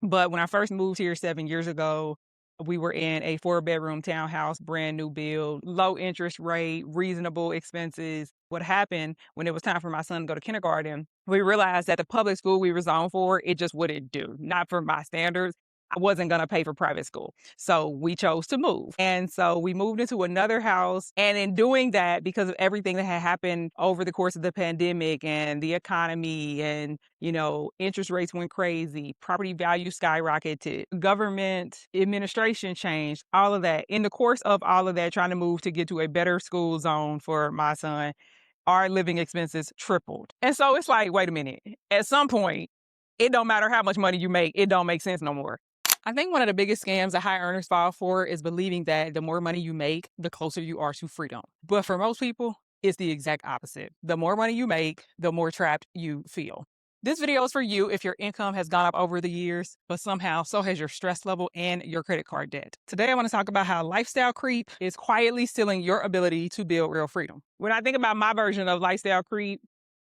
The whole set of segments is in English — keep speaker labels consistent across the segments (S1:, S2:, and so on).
S1: But when I first moved here 7 years ago, we were in a four-bedroom townhouse, brand new build, low interest rate, reasonable expenses. What happened when it was time for my son to go to kindergarten, we realized that the public school we were zoned for, it just wouldn't do, not for my standards. I wasn't gonna pay for private school. So we chose to move. And so we moved into another house. And in doing that, because of everything that had happened over the course of the pandemic and the economy and, interest rates went crazy, property values skyrocketed, government administration changed, all of that. In the course of all of that, trying to move to get to a better school zone for my son, our living expenses tripled. And so it's like, wait a minute. At some point, it don't matter how much money you make, it don't make sense no more. I think one of the biggest scams that high earners fall for is believing that the more money you make, the closer you are to freedom. But for most people, it's the exact opposite. The more money you make, the more trapped you feel. This video is for you if your income has gone up over the years, but somehow so has your stress level and your credit card debt. Today, I want to talk about how lifestyle creep is quietly stealing your ability to build real freedom. When I think about my version of lifestyle creep,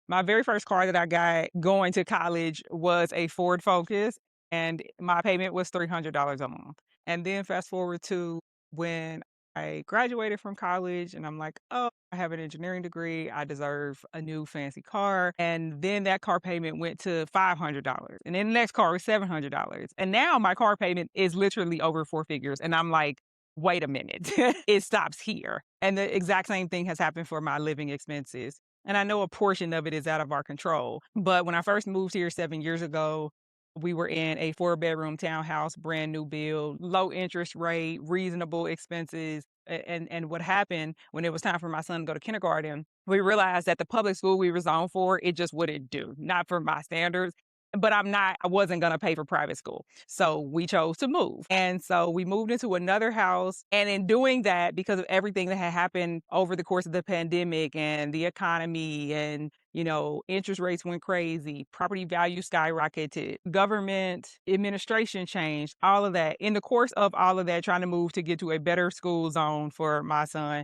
S1: my very first car that I got going to college was a Ford Focus, and my payment was $300 a month. And then fast forward to when I graduated from college, and I'm like, oh, I have an engineering degree. I deserve a new fancy car. And then that car payment went to $500. And then the next car was $700. And now my car payment is literally over four figures. And I'm like, wait a minute, it stops here. And the exact same thing has happened for my living expenses. And I know a portion of it is out of our control. But when I first moved here 7 years ago, we were in a four-bedroom townhouse, brand new build, low interest rate, reasonable expenses. And what happened when it was time for my son to go to kindergarten, we realized that the public school we were zoned for, it just wouldn't do, not for my standards. But I wasn't going to pay for private school. So we chose to move. And so we moved into another house. And in doing that, because of everything that had happened over the course of the pandemic and the economy and interest rates went crazy, property values skyrocketed, government administration changed, all of that. In the course of all of that, trying to move to get to a better school zone for my son,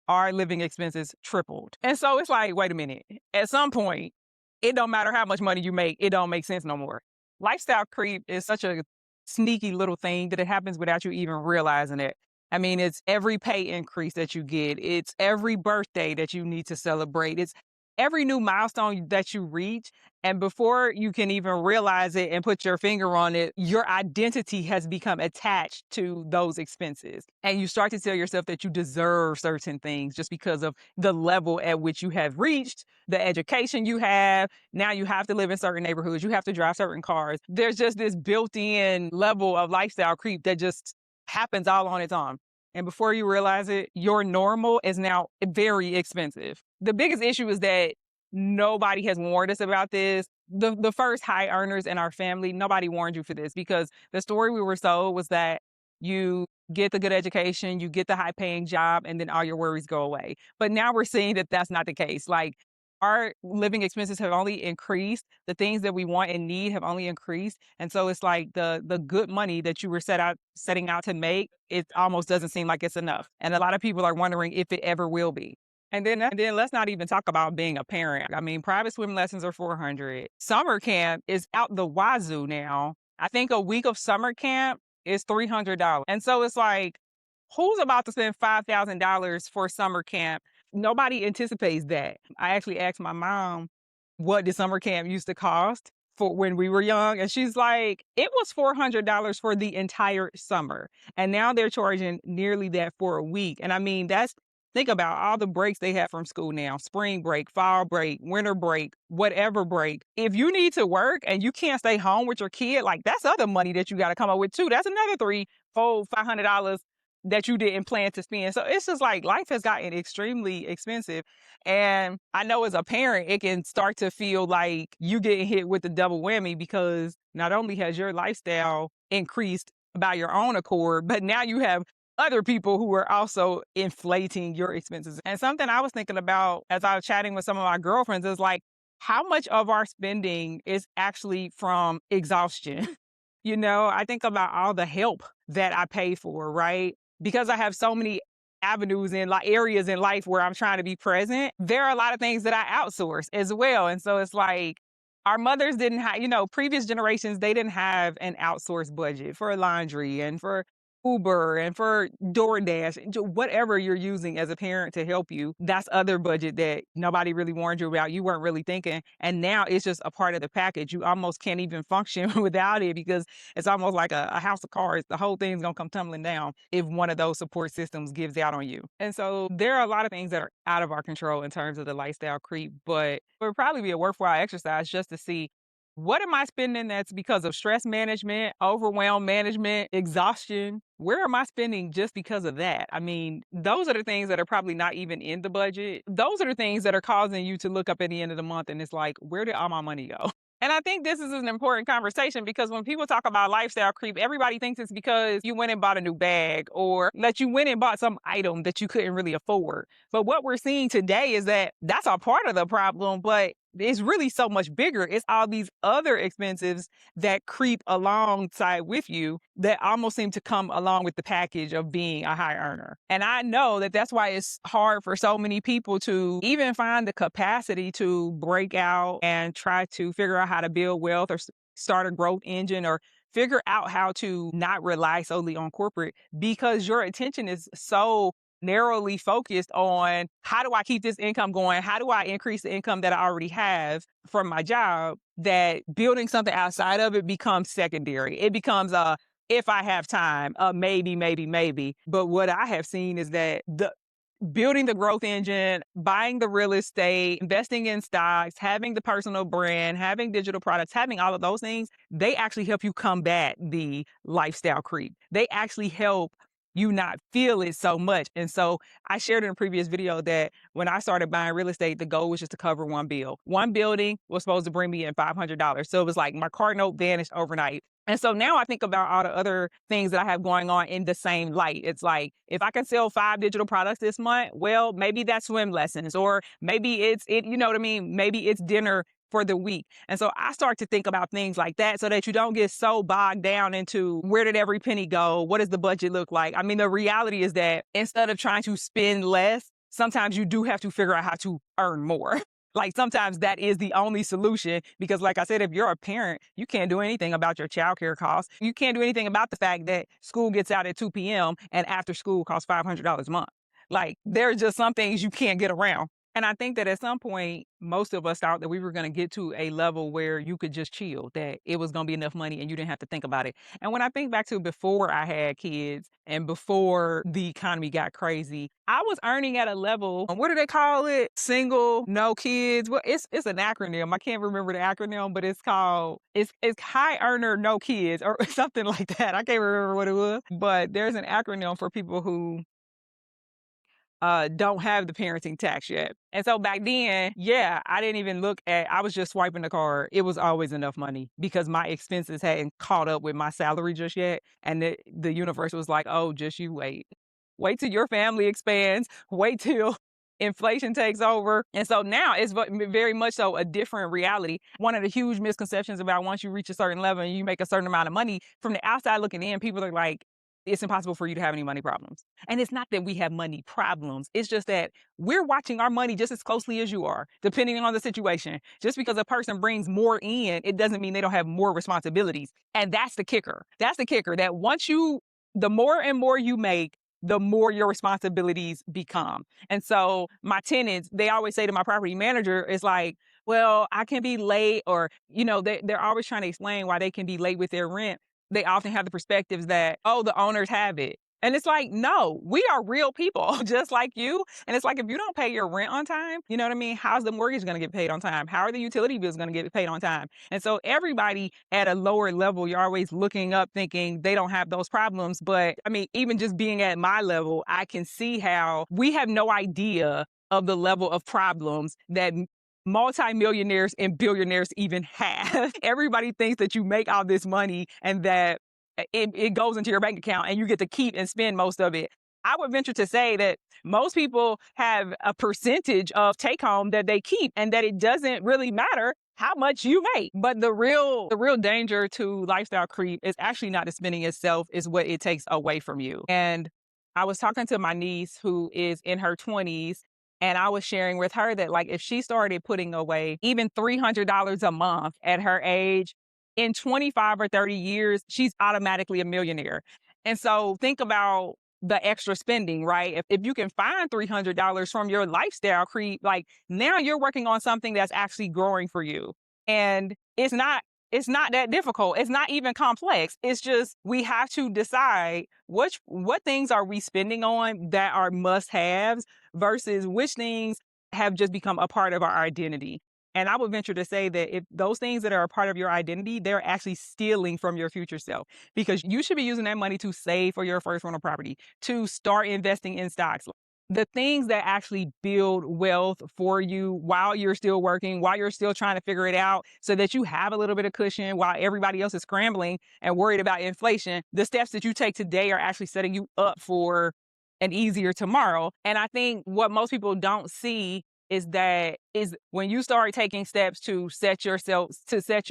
S1: our living expenses tripled. And so it's like, wait a minute. At some point, it don't matter how much money you make, it don't make sense no more. Lifestyle creep is such a sneaky little thing that it happens without you even realizing it. I mean, it's every pay increase that you get. It's every birthday that you need to celebrate. It's every new milestone that you reach. And before you can even realize it and put your finger on it, your identity has become attached to those expenses. And you start to tell yourself that you deserve certain things just because of the level at which you have reached, the education you have. Now you have to live in certain neighborhoods. You have to drive certain cars. There's just this built-in level of lifestyle creep that just happens all on its own. And before you realize it, your normal is now very expensive. The biggest issue is that nobody has warned us about this. The first high earners in our family, nobody warned you for this because the story we were sold was that you get the good education, you get the high paying job, and then all your worries go away. But now we're seeing that that's not the case. Like our living expenses have only increased. The things that we want and need have only increased. And so it's like the good money that you were setting out to make, it almost doesn't seem like it's enough. And a lot of people are wondering if it ever will be. And then let's not even talk about being a parent. I mean, private swim lessons are 400. Summer camp is out the wazoo now. I think a week of summer camp is $300. And so it's like, who's about to spend $5,000 for summer camp? Nobody anticipates that. I actually asked my mom, what did summer camp used to cost for when we were young? And she's like, it was $400 for the entire summer. And now they're charging nearly that for a week. And I mean, think about all the breaks they have from school now: spring break, fall break, winter break, whatever break. If you need to work and you can't stay home with your kid, like that's other money that you got to come up with too. That's another $500 that you didn't plan to spend. So it's just like life has gotten extremely expensive. And I know as a parent, it can start to feel like you getting hit with the double whammy because not only has your lifestyle increased by your own accord, but now you have other people who are also inflating your expenses. And something I was thinking about as I was chatting with some of my girlfriends is like, how much of our spending is actually from exhaustion? I think about all the help that I pay for, right? Because I have so many avenues in like areas in life where I'm trying to be present. There are a lot of things that I outsource as well. And so it's like, our mothers didn't have, previous generations, they didn't have an outsourced budget for laundry and for Uber and for DoorDash, and whatever you're using as a parent to help you. That's other budget that nobody really warned you about. You weren't really thinking. And now it's just a part of the package. You almost can't even function without it because it's almost like a house of cards. The whole thing's going to come tumbling down if one of those support systems gives out on you. And so there are a lot of things that are out of our control in terms of the lifestyle creep, but it would probably be a worthwhile exercise just to see, what am I spending that's because of stress management, overwhelm management, exhaustion? Where am I spending just because of that? I mean, those are the things that are probably not even in the budget. Those are the things that are causing you to look up at the end of the month and it's like, where did all my money go? And I think this is an important conversation because when people talk about lifestyle creep, everybody thinks it's because you went and bought a new bag or that you went and bought some item that you couldn't really afford. But what we're seeing today is that that's a part of the problem, but it's really so much bigger. It's all these other expenses that creep alongside with you that almost seem to come along with the package of being a high earner. And I know that that's why it's hard for so many people to even find the capacity to break out and try to figure out how to build wealth or start a growth engine or figure out how to not rely solely on corporate because your attention is so narrowly focused on how do I keep this income going? How do I increase the income that I already have from my job? That building something outside of it becomes secondary. It becomes a if I have time, maybe, maybe, maybe. But what I have seen is that the building the growth engine, buying the real estate, investing in stocks, having the personal brand, having digital products, having all of those things, they actually help you combat the lifestyle creep. They actually help you not feel it so much. And so I shared in a previous video that when I started buying real estate, the goal was just to cover one bill. One building was supposed to bring me in $500. So it was like my car note vanished overnight. And so now I think about all the other things that I have going on in the same light. It's like, if I can sell 5 digital products this month, well, maybe that's swim lessons, or maybe you know what I mean? Maybe it's dinner for the week. And so I start to think about things like that so that you don't get so bogged down into where did every penny go? What does the budget look like? I mean, the reality is that instead of trying to spend less, sometimes you do have to figure out how to earn more. Like sometimes that is the only solution because like I said, if you're a parent, you can't do anything about your childcare costs. You can't do anything about the fact that school gets out at 2 p.m. and after school costs $500 a month. Like there are just some things you can't get around. And I think that at some point, most of us thought that we were going to get to a level where you could just chill, that it was going to be enough money and you didn't have to think about it. And when I think back to before I had kids and before the economy got crazy, I was earning at a level, what do they call it? Single, no kids. Well, it's an acronym. I can't remember the acronym, but it's called, it's high earner, no kids or something like that. I can't remember what it was, but there's an acronym for people who don't have the parenting tax yet. And so back then, yeah, I didn't even look at, I was just swiping the card. It was always enough money because my expenses hadn't caught up with my salary just yet. And the universe was like, oh, just you wait. Wait till your family expands. Wait till inflation takes over. And so now it's very much so a different reality. One of the huge misconceptions about once you reach a certain level and you make a certain amount of money, from the outside looking in, people are like, it's impossible for you to have any money problems. And it's not that we have money problems. It's just that we're watching our money just as closely as you are, depending on the situation. Just because a person brings more in, it doesn't mean they don't have more responsibilities. And that's the kicker. That's the kicker, that the more and more you make, the more your responsibilities become. And so my tenants, they always say to my property manager, it's like, well, I can be late, or, they're always trying to explain why they can be late with their rent. They often have the perspectives that, oh, the owners have it. And it's like, no, we are real people just like you. And it's like, if you don't pay your rent on time, you know what I mean? How's the mortgage going to get paid on time? How are the utility bills going to get paid on time? And so everybody at a lower level, you're always looking up thinking they don't have those problems. But I mean, even just being at my level, I can see how we have no idea of the level of problems that multimillionaires and billionaires even have. Everybody thinks that you make all this money and that it goes into your bank account and you get to keep and spend most of it. I would venture to say that most people have a percentage of take home that they keep and that it doesn't really matter how much you make. But the real danger to lifestyle creep is actually not the spending itself, is what it takes away from you. And I was talking to my niece who is in her 20s. And I was sharing with her that, like, if she started putting away even $300 a month at her age, in 25 or 30 years, she's automatically a millionaire. And so think about the extra spending, right? If you can find $300 from your lifestyle creep, like now you're working on something that's actually growing for you. And it's not that difficult. It's not even complex. It's just we have to decide what things are we spending on that are must-haves versus which things have just become a part of our identity. And I would venture to say that if those things that are a part of your identity, they're actually stealing from your future self because you should be using that money to save for your first rental property, to start investing in stocks. The things that actually build wealth for you while you're still working, while you're still trying to figure it out, so that you have a little bit of cushion while everybody else is scrambling and worried about inflation. The steps that you take today are actually setting you up for an easier tomorrow. And I think what most people don't see is when you start taking steps to set your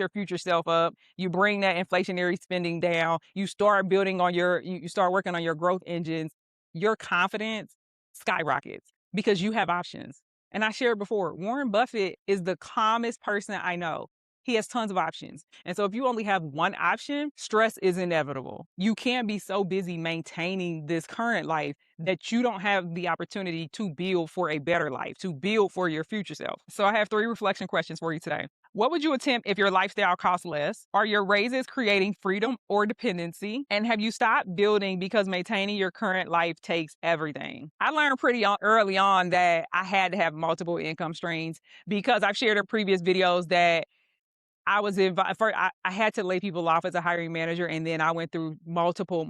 S1: future self up, you bring that inflationary spending down, you start building on you start working on your growth engines, your confidence skyrockets because you have options. And I shared before, Warren Buffett is the calmest person I know. He has tons of options. And so if you only have one option, stress is inevitable. You can't be so busy maintaining this current life that you don't have the opportunity to build for a better life, to build for your future self. So I have 3 reflection questions for you today. What would you attempt if your lifestyle costs less? Are your raises creating freedom or dependency? And have you stopped building because maintaining your current life takes everything? I learned early on that I had to have multiple income streams because I've shared in previous videos that I was first, I had to lay people off as a hiring manager, and then I went through multiple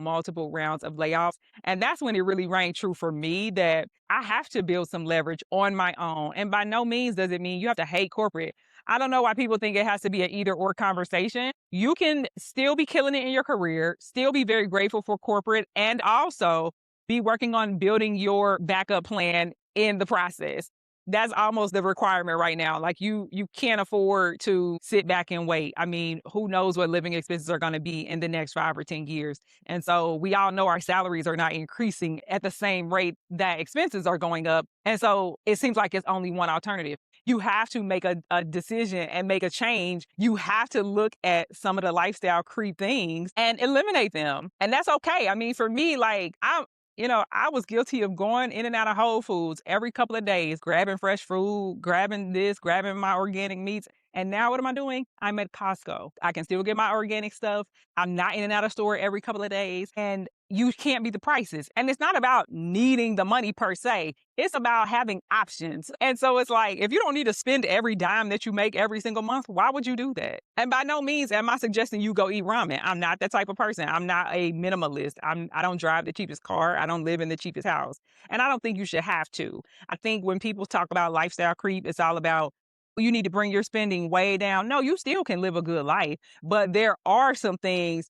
S1: rounds of layoffs. And that's when it really rang true for me that I have to build some leverage on my own. And by no means does it mean you have to hate corporate. I don't know why people think it has to be an either or conversation. You can still be killing it in your career, still be very grateful for corporate, and also be working on building your backup plan in the process. That's almost the requirement right now. Like you can't afford to sit back and wait. I mean, who knows what living expenses are going to be in the next 5 or 10 years. And so we all know our salaries are not increasing at the same rate that expenses are going up. And so it seems like it's only one alternative. You have to make a decision and make a change. You have to look at some of the lifestyle creep things and eliminate them. And that's okay. I mean, for me, like I was guilty of going in and out of Whole Foods every couple of days, grabbing fresh food, grabbing this, grabbing my organic meats. And now what am I doing? I'm at Costco. I can still get my organic stuff. I'm not in and out of store every couple of days. And you can't beat the prices. And it's not about needing the money per se. It's about having options. And so it's like, if you don't need to spend every dime that you make every single month, why would you do that? And by no means am I suggesting you go eat ramen. I'm not that type of person. I'm not a minimalist. I don't drive the cheapest car. I don't live in the cheapest house. And I don't think you should have to. I think when people talk about lifestyle creep, it's all about you need to bring your spending way down. No, you still can live a good life, but there are some things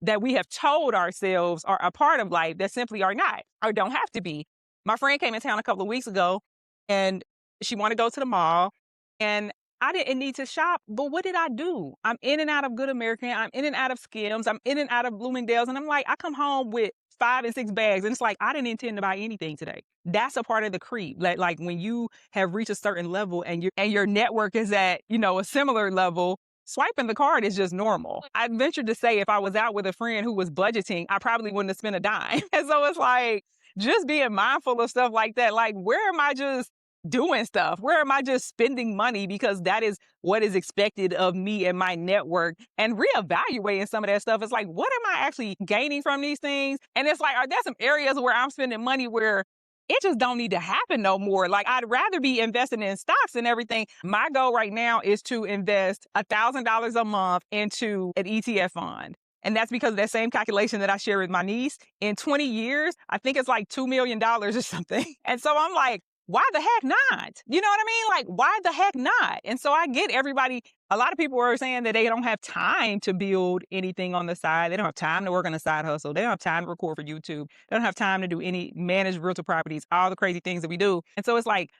S1: that we have told ourselves are a part of life that simply are not or don't have to be. My friend came in town a couple of weeks ago and she wanted to go to the mall and I didn't need to shop, but what did I do? I'm in and out of Good American. I'm in and out of Skims. I'm in and out of Bloomingdale's. And I'm like, I come home with 5 and 6 bags. And it's like, I didn't intend to buy anything today. That's a part of the creep. Like when you have reached a certain level and your network is at, a similar level, swiping the card is just normal. I ventured to say if I was out with a friend who was budgeting, I probably wouldn't have spent a dime. And so it's like just being mindful of stuff like that. Like, where am I just doing stuff? Where am I just spending money because that is what is expected of me and my network? And reevaluating some of that stuff. It's like, what am I actually gaining from these things? And it's like, are there some areas where I'm spending money where it just don't need to happen no more? Like, I'd rather be investing in stocks and everything. My goal right now is to invest $1,000 a month into an ETF fund. And that's because of that same calculation that I share with my niece. In 20 years, I think it's like $2 million or something. And so I'm like, why the heck not? You know what I mean? Like, why the heck not? And so I get everybody. A lot of people are saying that they don't have time to build anything on the side. They don't have time to work on a side hustle. They don't have time to record for YouTube. They don't have time to do any managed rental properties, all the crazy things that we do. And so it's like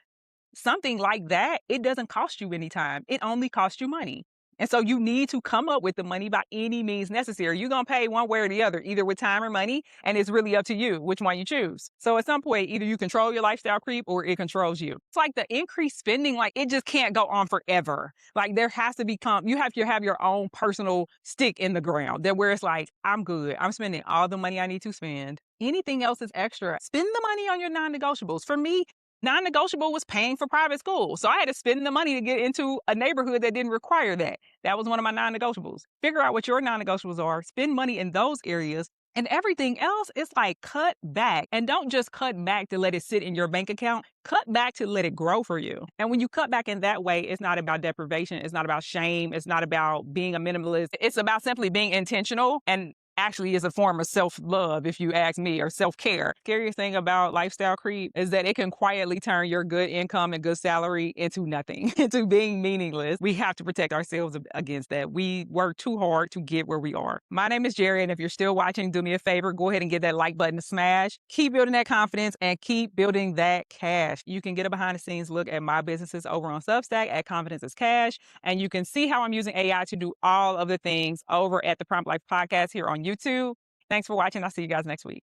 S1: something like that, it doesn't cost you any time. It only costs you money. And so you need to come up with the money by any means necessary. You're going to pay one way or the other, either with time or money. And it's really up to you which one you choose. So at some point, either you control your lifestyle creep or it controls you. It's like the increased spending, like it just can't go on forever. Like there has to become, you have to have your own personal stick in the ground that where it's like, I'm good. I'm spending all the money I need to spend. Anything else is extra. Spend the money on your non-negotiables. For me, non-negotiable was paying for private school. So I had to spend the money to get into a neighborhood that didn't require that. That was one of my non-negotiables. Figure out what your non-negotiables are, spend money in those areas, and everything else is like cut back. And don't just cut back to let it sit in your bank account. Cut back to let it grow for you. And when you cut back in that way, it's not about deprivation. It's not about shame. It's not about being a minimalist. It's about simply being intentional and actually is a form of self-love, if you ask me, or self-care. Scariest thing about lifestyle creep is that it can quietly turn your good income and good salary into nothing, into being meaningless. We have to protect ourselves against that. We work too hard to get where we are. My name is Jerry, and if you're still watching, do me a favor, go ahead and get that like button to smash. Keep building that confidence and keep building that cash. You can get a behind-the-scenes look at my businesses over on Substack at Confidence is Cash, and you can see how I'm using AI to do all of the things over at the Prompt Life Podcast here on YouTube. Thanks for watching. I'll see you guys next week.